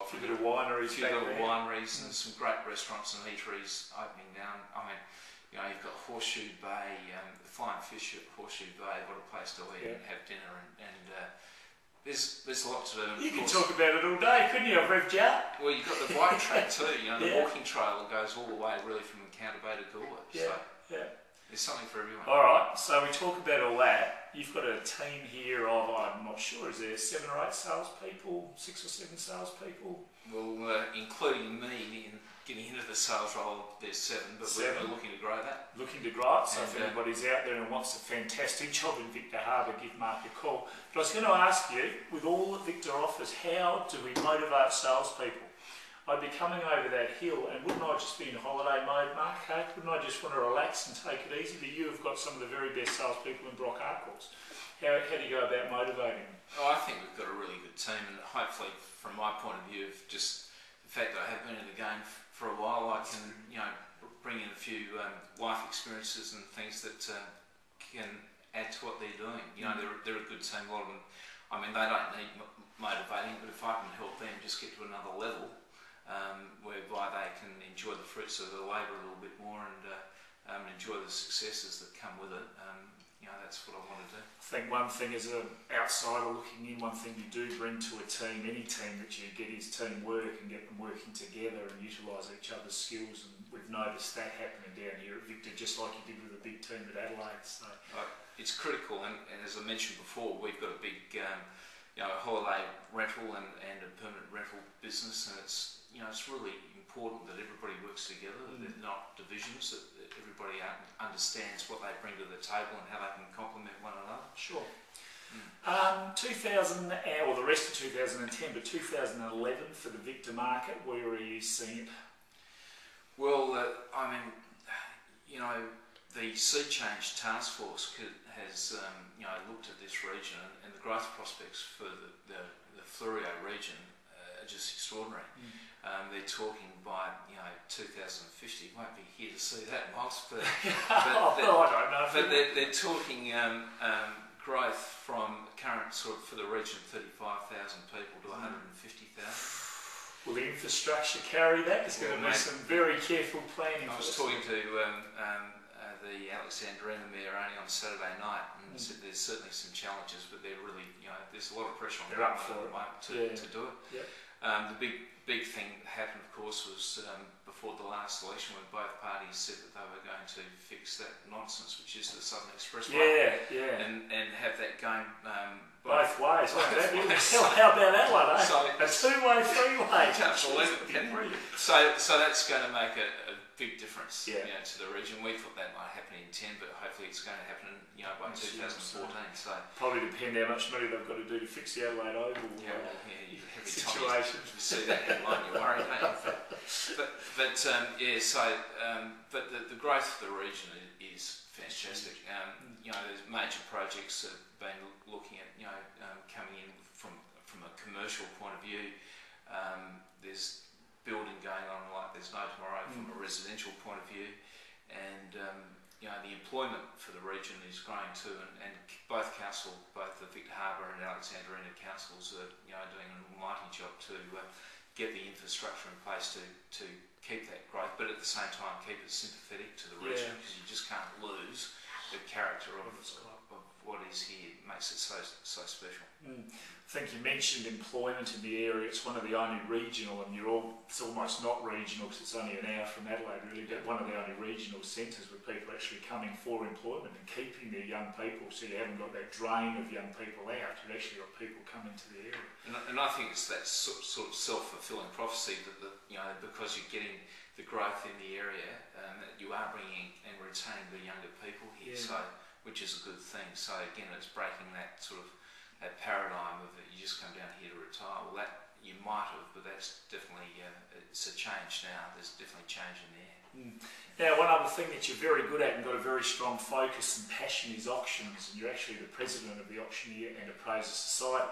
A few little wineries, and some great restaurants and eateries opening down. I mean, you know, you've got Horseshoe Bay, the fine fish at Horseshoe Bay. What a place to eat and have dinner, and there's a lot to do. You could talk about it all day, couldn't you? I've revved you up. Well, you've got the bike track too. You know, the walking trail that goes all the way really from Encounter Bay to Goolwa. So there's something for everyone. All right. So we talk about all that. You've got a team here of, I'm not sure, is there 7 or 8 salespeople, 6 or 7 salespeople? Well, including me in getting into the sales role, there's 7, but we're looking to grow that. Looking to grow it. So if anybody's out there and wants a fantastic job in Victor Harbour, give Mark a call. But I was going to ask you, with all that Victor offers, how do we motivate salespeople? I'd be coming over that hill, and wouldn't I just be in holiday mode, Mark? Hey? Wouldn't I just want to relax and take it easy? But you have got some of the very best salespeople in Brock Harcourts. How do you go about motivating them? Oh, I think we've got a really good team, and hopefully, from my point of view, of just the fact that I have been in the game for a while, I can, you know, bring in a few life experiences and things that can add to what they're doing. You know, they're a good team. A lot of them, I mean, they don't need motivating, but if I can help them just get to another level, whereby they can enjoy the fruits of their labour a little bit more and enjoy the successes that come with it. You know, that's what I want to do. I think one thing as an outsider looking in, one thing you do bring to a team, any team that you get, is teamwork and get them working together and utilise each other's skills. And we've noticed that happening down here at Victor, just like you did with a big team at Adelaide. So it's critical, and as I mentioned before, we've got a big holiday rental and a permanent rental business, and it's really important that everybody works together. They're not divisions, that everybody understands what they bring to the table and how they can complement one another. Sure. 2000, or the rest of 2010, but 2011 for the Victor market, where are you seeing it? Well, I mean, you know, the Sea Change Task Force has looked at this region, and the growth prospects for the Fleurieu region are just extraordinary. They're talking by 2050. Won't be here to see that, Miles, but I don't know. But they're talking growth from current for the region 35,000 people to 150,000. Will the infrastructure carry that? There's going to be some very careful planning. I was talking to the Alexandrina Mayor only on Saturday night, and said there's certainly some challenges, but they're really, there's a lot of pressure on them at the moment to do it. Yep. The big thing that happened, of course, was before the last election, when both parties said that they were going to fix that nonsense, which is the Southern Expressway, and have that going both ways. How about that one? Eh? So, a two-way freeway. You can't believe it, can you? So that's going to make a big difference to the region. We thought that might happen in 10, but hopefully it's going to happen by 2014. So probably depend how much money they've got to do to fix the Adelaide Oval situation. You see that headline, you worry, don't you? But the growth of the region is fantastic. There's major projects that have been looking at coming in from a commercial point of view. There's building going on like there's no tomorrow from a residential point of view, and the employment for the region is growing too, and both the Victor Harbour and Alexandrina councils are doing an almighty job to get the infrastructure in place to keep that growth, but at the same time keep it sympathetic to the region, because you just can't lose the character of what is here. It makes it so special. I think you mentioned employment in the area. It's one of the only regional, and it's almost not regional because it's only an hour from Adelaide really, but one of the only regional centres where people are actually coming for employment and keeping their young people, so you haven't got that drain of young people out, you've actually got people coming to the area. And I think it's that sort of self-fulfilling prophecy that because you're getting the growth in the area, that you are bringing and retaining the younger people here, which is a good thing. So again, it's breaking that that paradigm of that you just come down here to retire. Well, that you might have, but that's definitely it's a change now. There's definitely change in there. Now, one other thing that you're very good at and got a very strong focus and passion is auctions, and you're actually the president of the Auctioneer and Appraiser Society.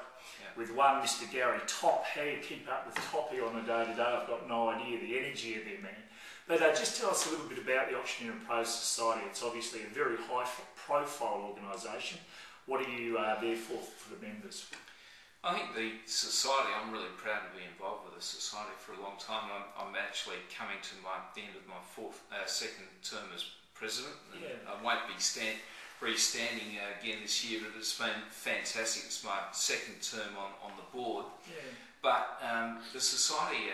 With one, Mr. Gary Top. How you keep up with Toppy on a day-to-day, I've got no idea the energy of their man. But just tell us a little bit about the Auctioneer and Appraiser Society. It's obviously a very high-profile organisation. What are you there for the members? I think the society, I'm really proud to be involved with the society for a long time. I'm actually coming to the end of my second term as president, and I won't be restanding again this year, but it's been fantastic. It's my second term on the board. But the society,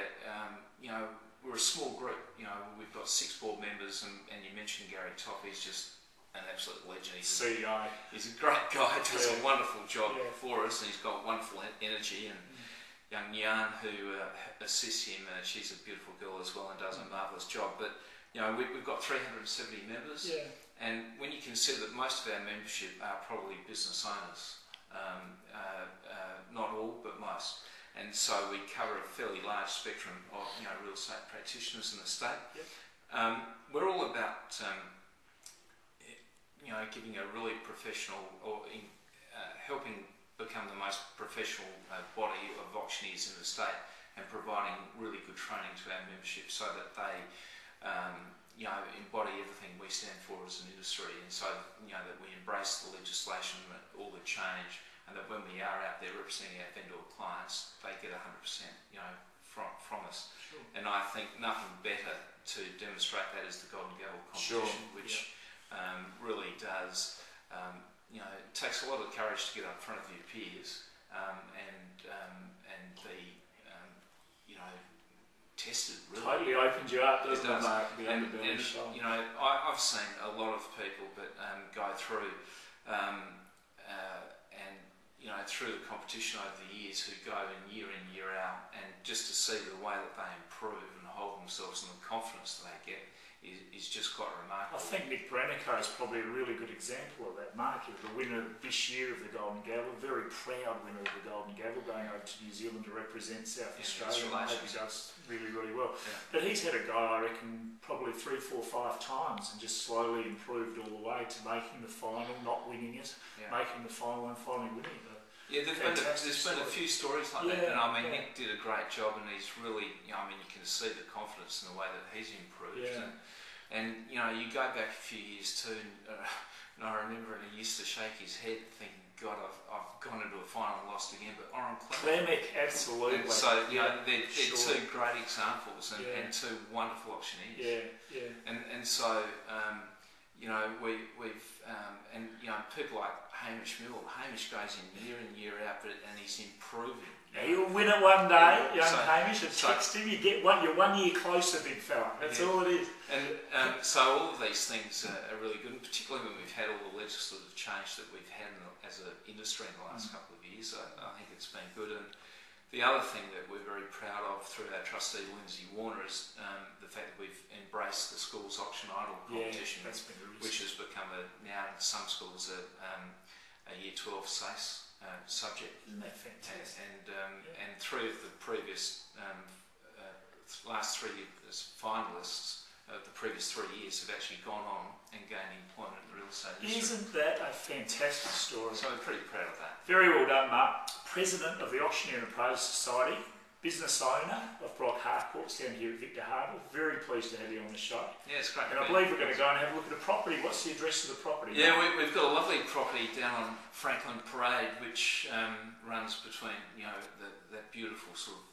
we're a small group. We've got 6 board members, and you mentioned Gary Top. He's just an absolute legend. He's a great guy, does a wonderful job for us, and he's got wonderful energy. And young Yan, who assists him, she's a beautiful girl as well and does a marvellous job. But we've got 370 members, and when you consider that most of our membership are probably business owners, not all, but most. And so we cover a fairly large spectrum of real estate practitioners in the state. We're all about giving a really professional, or helping become the most professional body of auctioneers in the state, and providing really good training to our membership so that they embody everything we stand for as an industry, and so that we embrace the legislation, all the change, and that when we are out there representing our vendor clients, they get 100% from us. And I think nothing better to demonstrate that is the Golden Gavel competition, which really does, it takes a lot of courage to get up in front of your peers and be, tested. Really. Totally opens you up, doesn't it? I've seen a lot of people go through through the competition over the years, who go in, year out, and just to see the way that they improve and hold themselves and the confidence that they get is just quite remarkable. I think Nick Branico is probably a really good example of that. Mark is the winner this year of the Golden Gavel, very proud winner of the Golden Gavel, going over to New Zealand to represent South Australia. I hope he does really, really well. But he's had a go, I reckon, probably 3, 4, 5 times, and just slowly improved all the way to making the final, not winning it, making the final and finally winning it. There's been a few stories like that, and Nick did a great job, and he's really, you can see the confidence in the way that he's improved. And you go back a few years too, and I remember he used to shake his head thinking, God, I've gone into a final and lost again, but Oren Clemic, absolutely. And so, they're 2 great examples, and 2 wonderful auctioneers. And so, we've people like Hamish Mill. Hamish goes in year out, and he's improving. He'll win it one day, Hamish. Text him. You're 1 year closer, big fella. That's all it is. And so all of these things are really good, and particularly when we've had all the legislative change that we've had as an industry in the last couple of years. I think it's been good. And the other thing that we're very proud of through our trustee Lindsay Warner is the fact that we've embraced the schools auction idol competition, which has become now in some schools a Year 12 SACE subject. Isn't that fantastic? And 3 of the previous last 3 finalists of the previous 3 years have actually gone on and gained employment in the real estate industry. Isn't that a fantastic story? So we're pretty proud of that. Very well done, Mark. President of the Auctioneer and Appraiser Society, business owner of Brock Harcourts down here at Victor Harbour. Very pleased to have you on the show. Yeah, it's great. And I believe we're going to go and have a look at a property. What's the address of the property? Yeah, we've got a lovely property down on Franklin Parade, which runs between that beautiful sort of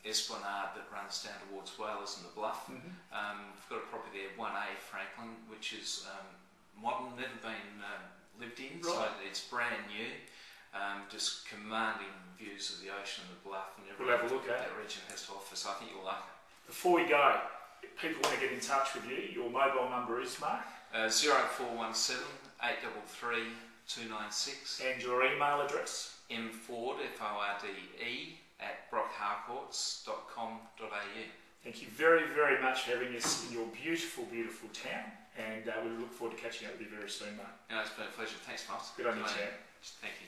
esplanade that runs down towards Whalers and the Bluff. We've got a property there, 1A Franklin, which is modern, never been lived in, so it's brand new. Just commanding views of the ocean and the bluff and everything that region has to offer, so I think you'll like it. Before we go, if people want to get in touch with you, your mobile number is, Mark? 0417 833 296. And your email address? mforde, F-O-R-D-E, @brockharcourts.com.au. Thank you very, very much for having us in your beautiful, beautiful town, and we look forward to catching up with you very soon, Mark. It's been a pleasure. Thanks, Miles. Good on you, Chad. Thank you.